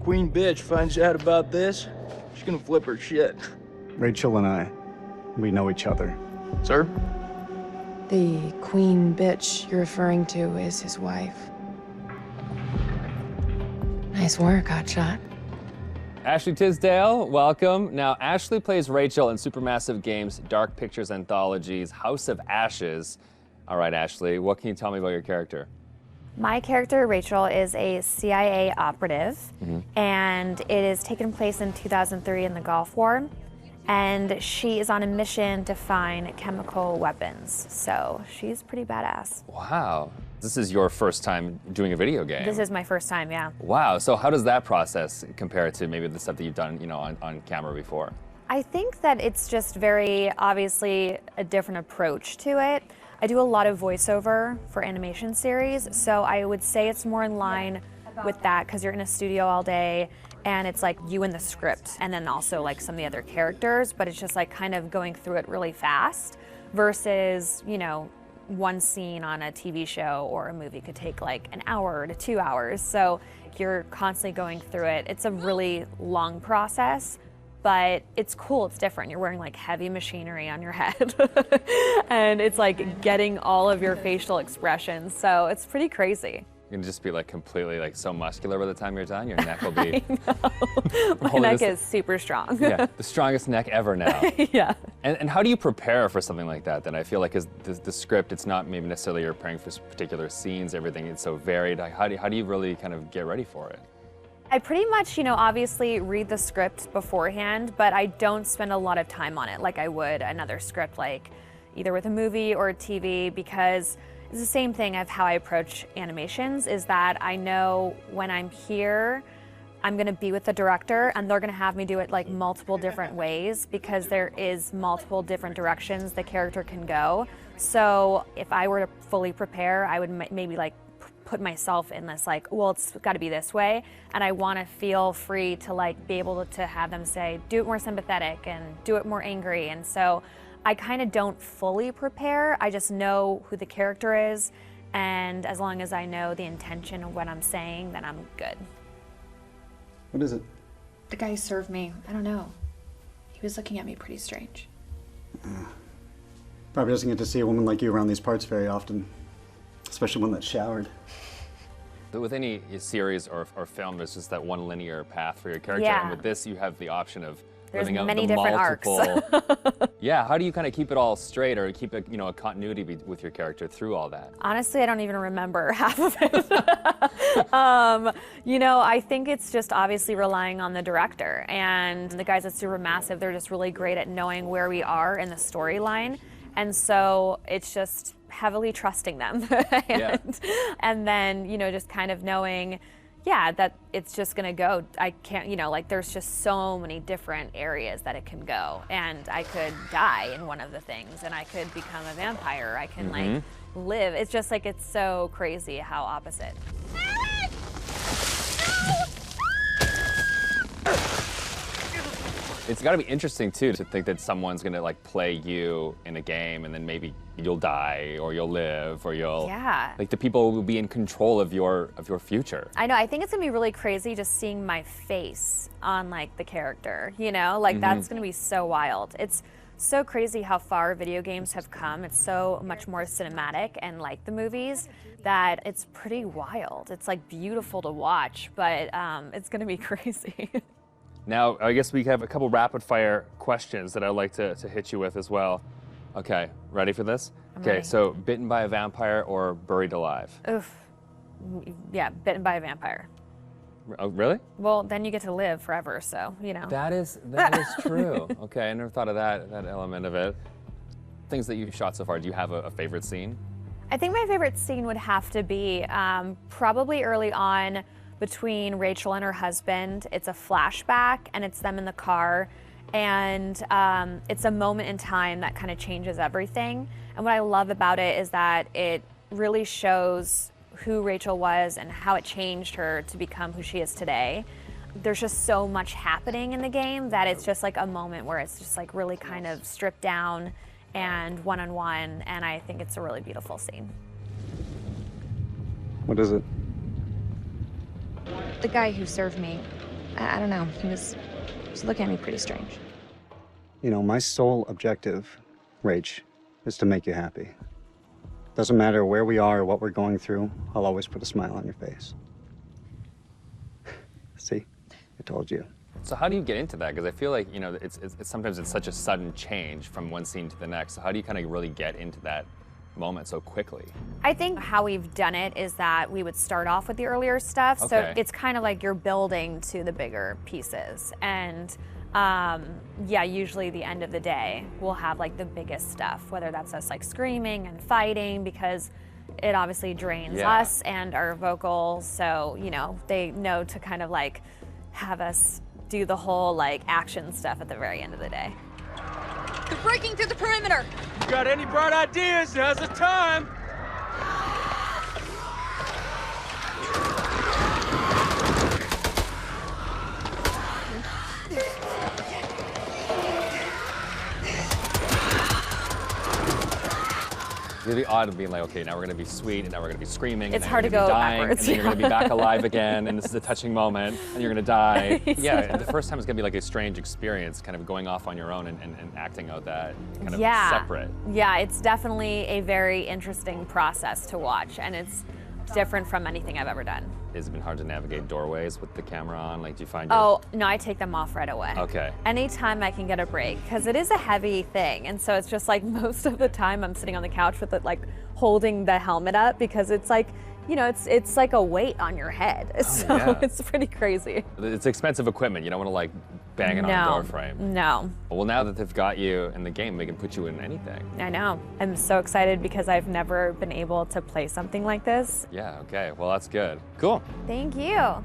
queen bitch finds out about this, she's gonna flip her shit. Rachel and we know each other. Sir? The queen bitch you're referring to is his wife. Nice work, hotshot. Ashley Tisdale, welcome. Now, Ashley plays Rachel in Supermassive Games' Dark Pictures Anthology's House of Ashes. All right, Ashley, what can you tell me about your character? My character, Rachel, is a CIA operative, and it is taken place in 2003 in the Gulf War, and she is on a mission to find chemical weapons, so she's pretty badass. Wow. This is your first time doing a video game. This is my first time, yeah. Wow, so how does that process compare to maybe the stuff that you've done, on camera before? I think that it's just very obviously a different approach to it. I do a lot of voiceover for animation series, so I would say it's more in line with that because you're in a studio all day and it's like you and the script and then also like some of the other characters, but it's just like kind of going through it really fast versus, one scene on a TV show or a movie could take like an hour to 2 hours. So you're constantly going through it. It's a really long process, but it's cool, it's different. You're wearing like heavy machinery on your head and it's like getting all of your facial expressions. So it's pretty crazy. You're gonna just be like completely like so muscular by the time you're done. Your neck will be. My neck is super strong. Yeah, the strongest neck ever now. Yeah. And how do you prepare for something like that? Then I feel like is the script, it's not maybe necessarily you're preparing for particular scenes. Everything is so varied. How do you really kind of get ready for it? I pretty much, obviously read the script beforehand, but I don't spend a lot of time on it like I would another script, like either with a movie or a TV, because it's the same thing of how I approach animations, is that I know when I'm here, I'm gonna be with the director and they're gonna have me do it like multiple different ways because there is multiple different directions the character can go. So if I were to fully prepare, I would maybe like put myself in this like, well, it's gotta be this way. And I wanna feel free to like be able to have them say, do it more sympathetic and do it more angry. And so I kind of don't fully prepare. I just know who the character is, and as long as I know the intention of what I'm saying, then I'm good. What is it? The guy who served me, I don't know. He was looking at me pretty strange. Probably doesn't get to see a woman like you around these parts very often, especially one that's showered. But with any series or film, there's just that one linear path for your character, Yeah. and with this, you have the option of There's living out many the different multiple. arcs. Yeah, how do you kind of keep it all straight or keep a continuity with your character through all that? Honestly, I don't even remember half of it. I think it's just obviously relying on the director, and the guys at Supermassive, they're just really great at knowing where we are in the storyline, and so it's just heavily trusting them. And then, just kind of knowing, yeah, that it's just gonna go. I can't, there's just so many different areas that it can go. And I could die in one of the things, and I could become a vampire. I can like live. It's just like, it's so crazy how opposite. It's got to be interesting too to think that someone's gonna like play you in a game, and then maybe you'll die or you'll live or you'll like the people will be in control of your future. I know. I think it's gonna be really crazy just seeing my face on like the character. Like that's gonna be so wild. It's so crazy how far video games have come. It's so much more cinematic and like the movies that it's pretty wild. It's like beautiful to watch, but it's gonna be crazy. Now, I guess we have a couple rapid fire questions that I'd like to hit you with as well. Okay, ready for this? I'm Okay, ready. so bitten by a vampire or buried alive? Oof. Yeah, bitten by a vampire. Oh, really? Well, then you get to live forever, so, That is true. Okay, I never thought of that element of it. Things that you've shot so far, do you have a favorite scene? I think my favorite scene would have to be probably early on between Rachel and her husband. It's a flashback, and it's them in the car, and it's a moment in time that kind of changes everything. And what I love about it is that it really shows who Rachel was and how it changed her to become who she is today. There's just so much happening in the game that it's just like a moment where it's just like really kind of stripped down and one-on-one, and I think it's a really beautiful scene. What is it? The guy who served me, I don't know. He was looking at me pretty strange. You know, my sole objective, Rach, is to make you happy. Doesn't matter where we are or what we're going through, I'll always put a smile on your face. See? I told you. So how do you get into that? Because I feel like, you know, it's sometimes it's such a sudden change from one scene to the next. So how do you kind of really get into that moment so quickly? I think how we've done it is that we would start off with the earlier stuff. Okay. So it's kind of like you're building to the bigger pieces. And yeah, usually the end of the day, we'll have like the biggest stuff, whether that's us like screaming and fighting, because it obviously drains us and our vocals. So, you know, they know to kind of like have us do the whole like action stuff at the very end of the day. They're breaking through the perimeter. You got any bright ideas? Now's the time. It's really odd being like, okay, now we're gonna be sweet, and now we're gonna be screaming. It's and hard then to you're go gonna be dying, backwards, and then you're gonna be back alive again, and this is a touching moment, and you're gonna die. Yeah, and the first time is gonna be like a strange experience, kind of going off on your own and acting out that kind of separate. Yeah, it's definitely a very interesting process to watch, and it's different from anything I've ever done. Has it been hard to navigate doorways with the camera on? Like, do you find your... Oh, no, I take them off right away. Okay. Anytime I can get a break, because it is a heavy thing, and so it's just like most of the time I'm sitting on the couch with it, like holding the helmet up, because it's like, you know, it's like a weight on your head. So it's pretty crazy. It's expensive equipment. You don't want to like bang it on a door frame. No. Well, now that they've got you in the game, they can put you in anything. I know. I'm so excited because I've never been able to play something like this. Yeah, okay. Well, that's good. Cool. Thank you.